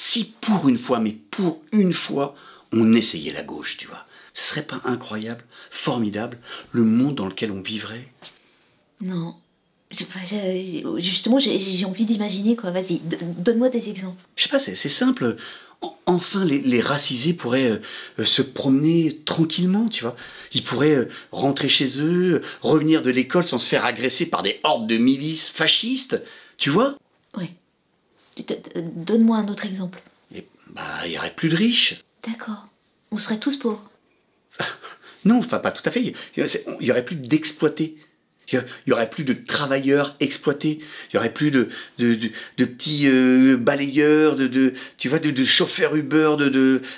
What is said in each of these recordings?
Si pour une fois, mais pour une fois, on essayait la gauche, tu vois. Ce serait pas incroyable, formidable, le monde dans lequel on vivrait? Non. Justement, j'ai envie d'imaginer, quoi. Vas-y, donne-moi des exemples. Je sais pas, c'est simple. Enfin, les racisés pourraient se promener tranquillement, tu vois. Ils pourraient rentrer chez eux, revenir de l'école sans se faire agresser par des hordes de milices fascistes, tu vois. Ouais. Donne-moi un autre exemple. Et bah, il y aurait plus de riches. D'accord. On serait tous pauvres. Non, enfin, pas tout à fait. Il y aurait plus d'exploités. Il y aurait plus de travailleurs exploités. Il y aurait plus de petits balayeurs, tu vois, de chauffeurs Uber,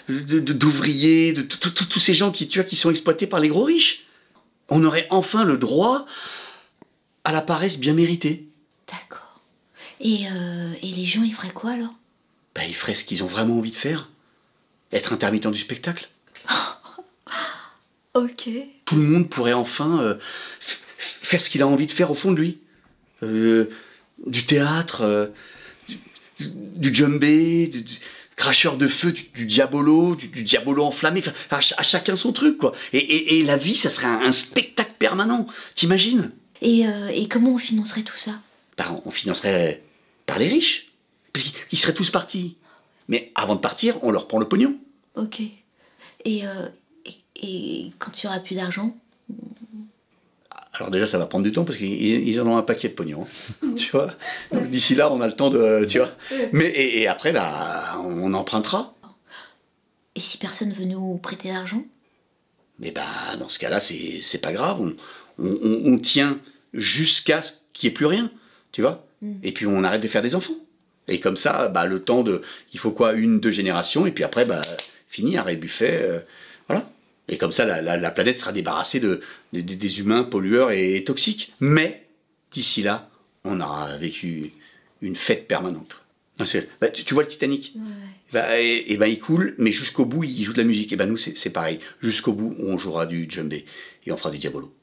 d'ouvriers, de tous ces gens qui, tu vois, qui sont exploités par les gros riches. On aurait enfin le droit à la paresse bien méritée. D'accord. Et les gens, ils feraient quoi alors? Ben, ils feraient ce qu'ils ont vraiment envie de faire. Être intermittent du spectacle. Ok. Tout le monde pourrait enfin faire ce qu'il a envie de faire au fond de lui. Du théâtre, du djembé, du cracheur de feu, du diabolo, du diabolo enflammé, enfin, à chacun son truc, quoi. Et la vie, ça serait un spectacle permanent, t'imagines? Et comment on financerait tout ça? Ben, on financerait par les riches, parce qu'ils seraient tous partis. Mais avant de partir, on leur prend le pognon. Ok. Et, et quand tu auras plus d'argent? Alors déjà, ça va prendre du temps parce qu'ils en ont un paquet de pognon, hein, tu vois. Donc d'ici là, on a le temps de, tu vois. Mais et après, bah, on empruntera. Et si personne veut nous prêter d'argent? Mais bah, dans ce cas-là, c'est pas grave. On tient jusqu'à ce qu'il n'y ait plus rien, tu vois. Et puis on arrête de faire des enfants. Et comme ça, bah, le temps de, il faut quoi, 1-2 générations, et puis après, bah, fini, arrêt buffet, voilà. Et comme ça, la planète sera débarrassée des humains pollueurs et toxiques. Mais, d'ici là, on aura vécu une fête permanente. Bah, tu vois le Titanic? Ouais. Bah, et ben, il coule, mais jusqu'au bout, il joue de la musique. Et ben nous, c'est pareil. Jusqu'au bout, on jouera du djembé et on fera du diabolo.